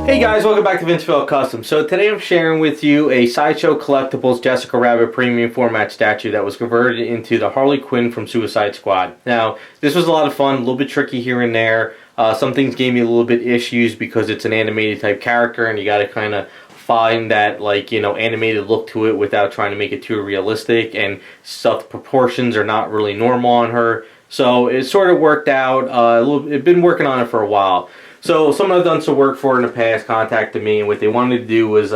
Hey guys, welcome back to Vinceville Custom. So today I'm sharing with you a Sideshow Collectibles Jessica Rabbit premium format statue that was converted into the Harley Quinn from Suicide Squad. Now, this was a lot of fun, a little bit tricky here and there. Some things gave me a little bit issues because it's an animated type character and you got to kind of find that, like, you know, animated look to it without trying to make it too realistic, and stuff, proportions are not really normal on her. So it sort of worked out. I've been working on it for a while. So someone I've done some work for in the past contacted me, and what they wanted to do was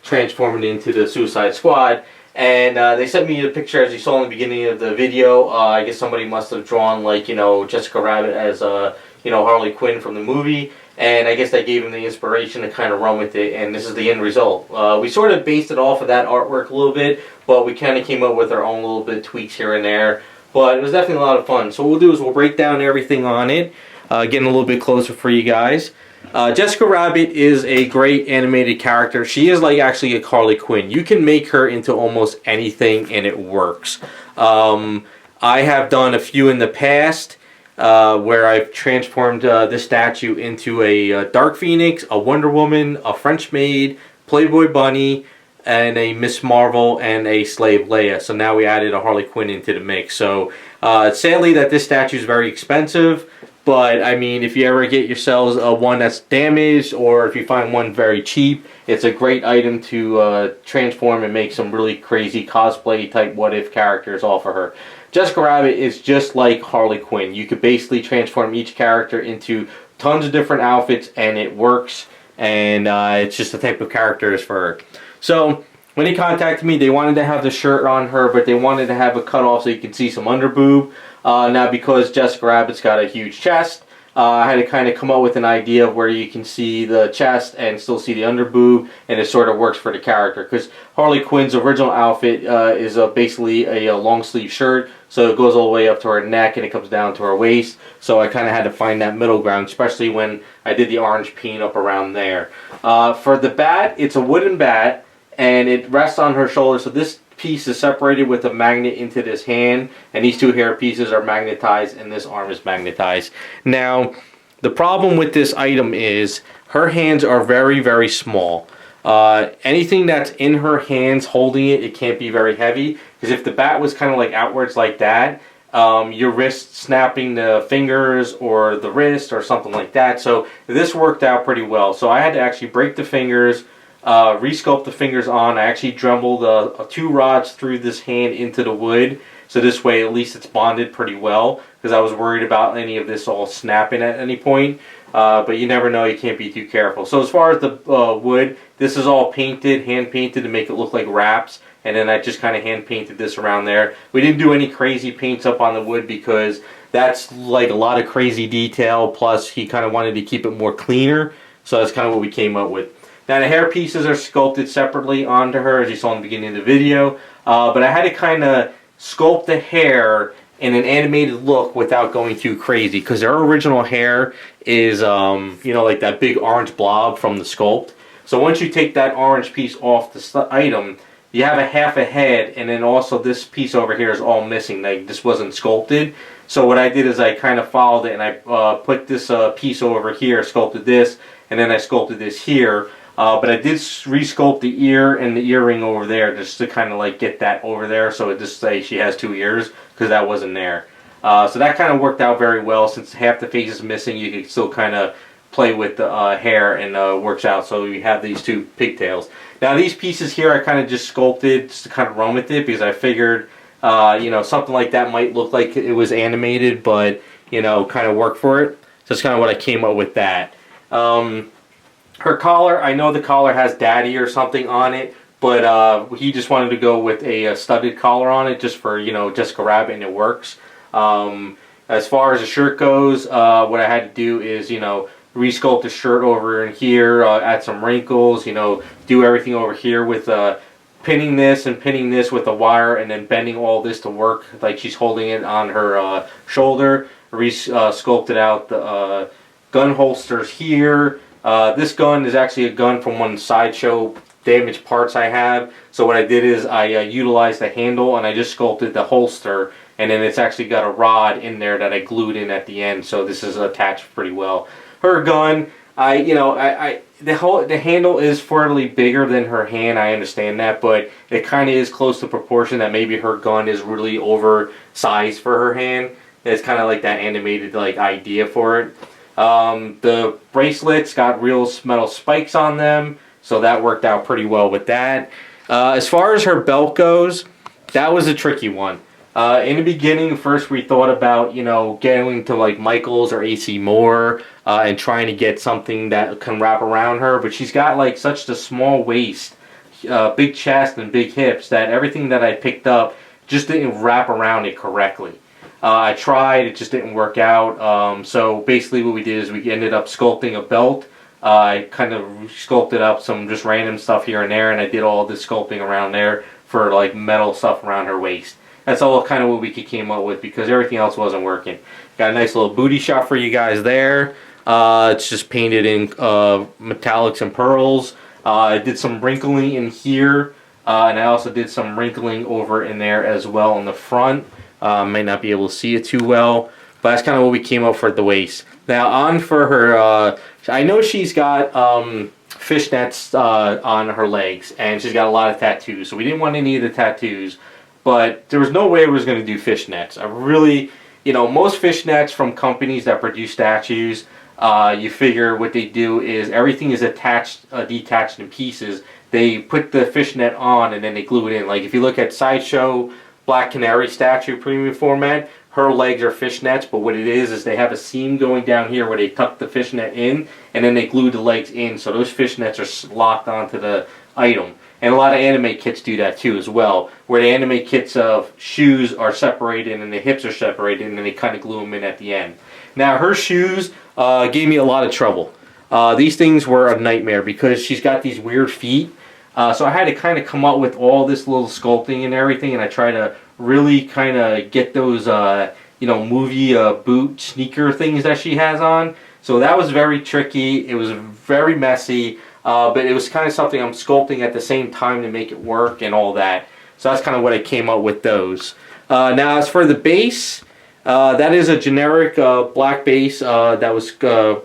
transform it into the Suicide Squad. And they sent me a picture, as you saw in the beginning of the video. I guess somebody must have drawn, like, you know, Jessica Rabbit as, you know, Harley Quinn from the movie. And I guess that gave them the inspiration to kind of run with it, and this is the end result. We sort of based it off of that artwork a little bit, but we kind of came up with our own little bit of tweaks here and there. But it was definitely a lot of fun. So what we'll do is we'll break down everything on it, getting a little bit closer for you guys. Jessica Rabbit is a great animated character. She is like actually a Harley Quinn. You can make her into almost anything and it works. I have done a few in the past where I've transformed this statue into a Dark Phoenix, a Wonder Woman, a French Maid, Playboy Bunny, and a Miss Marvel, and a Slave Leia. So now we added a Harley Quinn into the mix. So sadly that this statue is very expensive, but I mean, if you ever get yourselves one that's damaged, or if you find one very cheap, it's a great item to transform and make some really crazy cosplay type what if characters off of her. Jessica Rabbit is just like Harley Quinn. You could basically transform each character into tons of different outfits and it works, and it's just the type of character is for her. So when they contacted me, they wanted to have the shirt on her, but they wanted to have it cut off so you can see some under boob. Now, because Jessica Rabbit's got a huge chest, I had to kind of come up with an idea of where you can see the chest and still see the under boob, and it sort of works for the character. Because Harley Quinn's original outfit is basically a long sleeve shirt, so it goes all the way up to her neck and it comes down to her waist. So I kind of had to find that middle ground, especially when I did the orange paint up around there. For the bat, it's a wooden bat, and it rests on her shoulder, so this piece is separated with a magnet into this hand, and these two hair pieces are magnetized, and this arm is magnetized. Now, the problem with this item is her hands are very, very small. Anything that's in her hands holding it, it can't be very heavy, because if the bat was kind of like outwards like that, your wrist snapping the fingers or the wrist or something like that. So this worked out pretty well. So I had to actually break the fingers, resculpt the fingers on. I actually dremelled 2 rods through this hand into the wood, so this way at least it's bonded pretty well, because I was worried about any of this all snapping at any point. But you never know, you can't be too careful. So as far as the wood, this is all painted, hand painted to make it look like wraps, and then I just kind of hand painted this around there. We didn't do any crazy paints up on the wood because that's like a lot of crazy detail, plus he kind of wanted to keep it more cleaner, so that's kind of what we came up with. Now the hair pieces are sculpted separately onto her, as you saw in the beginning of the video, but I had to kind of sculpt the hair in an animated look without going too crazy, because her original hair is, you know, like that big orange blob from the sculpt. So once you take that orange piece off the item, you have a half a head, and then also this piece over here is all missing. Like, this wasn't sculpted. So what I did is I kind of followed it, and I put this piece over here, sculpted this, and then I sculpted this here. But I did re-sculpt the ear and the earring over there just to kind of like get that over there, so it just say she has 2 ears, because that wasn't there. So that kind of worked out very well. Since half the face is missing, you can still kind of play with the hair, and works out. So you have these 2 pigtails. Now these pieces here I kind of just sculpted just to kind of run with it, because I figured you know, something like that might look like it was animated, but you know, kind of work for it. So that's kind of what I came up with that. Her collar, I know the collar has Daddy or something on it, but he just wanted to go with a studded collar on it, just for, you know, Jessica Rabbit, and it works. As far as the shirt goes, what I had to do is, you know, resculpt the shirt over in here, add some wrinkles, you know, do everything over here with pinning this and pinning this with a wire, and then bending all this to work like she's holding it on her shoulder. Sculpted out the gun holsters here. This gun is actually a gun from one Sideshow damaged parts I have. So what I did is I utilized the handle, and I just sculpted the holster, and then it's actually got a rod in there that I glued in at the end, so this is attached pretty well. Her gun, The handle is fairly bigger than her hand. I understand that, but it kind of is close to proportion that maybe her gun is really oversized for her hand. It's kind of like that animated like idea for it. The bracelets got real metal spikes on them, so that worked out pretty well with that. As far as her belt goes, that was a tricky one. In the beginning, first we thought about, going to like Michael's or AC Moore and trying to get something that can wrap around her. But she's got like such a small waist, big chest, and big hips that everything that I picked up just didn't wrap around it correctly. I tried, it just didn't work out. So basically what we did is we ended up sculpting a belt. I kind of sculpted up some just random stuff here and there, and I did all this sculpting around there for like metal stuff around her waist. That's all kind of what we came up with because everything else wasn't working. Got a nice little booty shot for you guys there. It's just painted in metallics and pearls. I did some wrinkling in here, and I also did some wrinkling over in there as well in the front. Might not be able to see it too well, but that's kind of what we came up for at the waist. Now on for her, I know she's got fishnets on her legs, and she's got a lot of tattoos, so we didn't want any of the tattoos. But there was no way we was going to do fishnets. I really, most fishnets from companies that produce statues, you figure what they do is everything is attached, detached in pieces. They put the fishnet on and then they glue it in. Like if you look at Sideshow Black Canary statue premium format, her legs are fishnets, but what it is they have a seam going down here where they tuck the fishnet in and then they glue the legs in. So those fishnets are locked onto the item. And a lot of anime kits do that too as well, where the anime kits of shoes are separated and the hips are separated and then they kind of glue them in at the end. Now her shoes gave me a lot of trouble. These things were a nightmare because she's got these weird feet. So I had to kind of come up with all this little sculpting and everything, and I try to really kind of get those movie boot sneaker things that she has on. So that was very tricky. It was very messy. But it was kind of something I'm sculpting at the same time to make it work and all that. So that's kind of what I came up with those. Now as for the base, that is a generic black base that was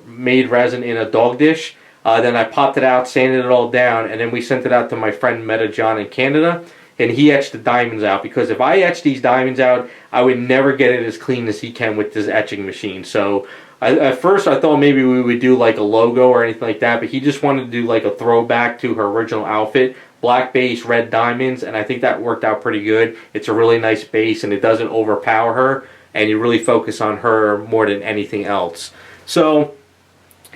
made resin in a dog dish. Then I popped it out, sanded it all down, and then we sent it out to my friend Meta John in Canada. And he etched the diamonds out, because if I etch these diamonds out, I would never get it as clean as he can with this etching machine. So at first I thought maybe we would do like a logo or anything like that, but he just wanted to do like a throwback to her original outfit. Black base, red diamonds, and I think that worked out pretty good. It's a really nice base and it doesn't overpower her, and you really focus on her more than anything else. So,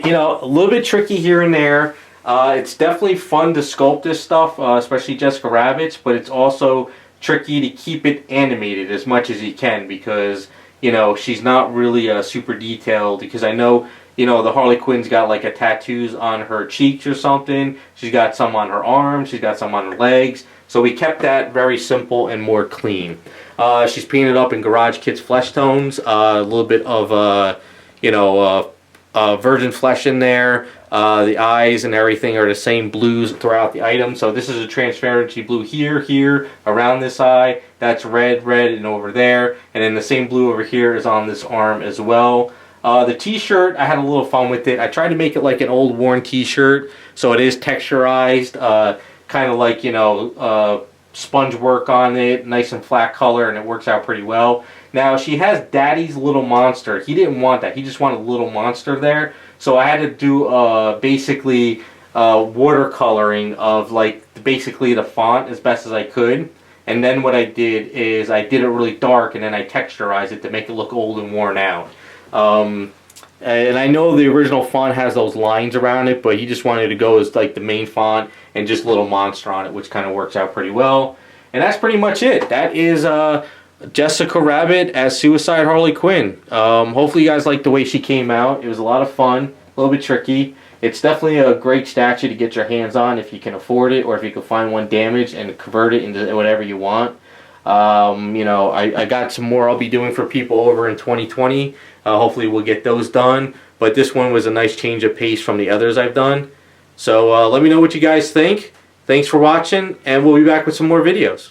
a little bit tricky here and there. It's definitely fun to sculpt this stuff, especially Jessica Rabbit's, but it's also tricky to keep it animated as much as you can because she's not really super detailed, because I know, the Harley Quinn's got like a tattoos on her cheeks or something. She's got some on her arms. She's got some on her legs. So we kept that very simple and more clean. She's painted up in Garage Kids flesh tones. A little bit of, virgin flesh in there. The eyes and everything are the same blues throughout the item. So this is a transparency blue here, around this eye. That's red, and over there. And then the same blue over here is on this arm as well. The t-shirt, I had a little fun with it. I tried to make it like an old worn t-shirt. So it is texturized, kind of like, sponge work on it, nice and flat color, and it works out pretty well. Now she has Daddy's Little Monster. He didn't want that. He just wanted a little monster there. So I had to do basically watercoloring of like basically the font as best as I could. And then what I did is I did it really dark, and then I texturized it to make it look old and worn out. And I know the original font has those lines around it, but he just wanted to go as like the main font and just little monster on it, which kind of works out pretty well. And that's pretty much it. That is Jessica Rabbit as Suicide Harley Quinn. Hopefully you guys liked the way she came out. It was a lot of fun, a little bit tricky. It's definitely a great statue to get your hands on if you can afford it, or if you can find one damaged and convert it into whatever you want. I got some more I'll be doing for people over in 2020. Hopefully we'll get those done. But this one was a nice change of pace from the others I've done. So let me know what you guys think. Thanks for watching, and we'll be back with some more videos.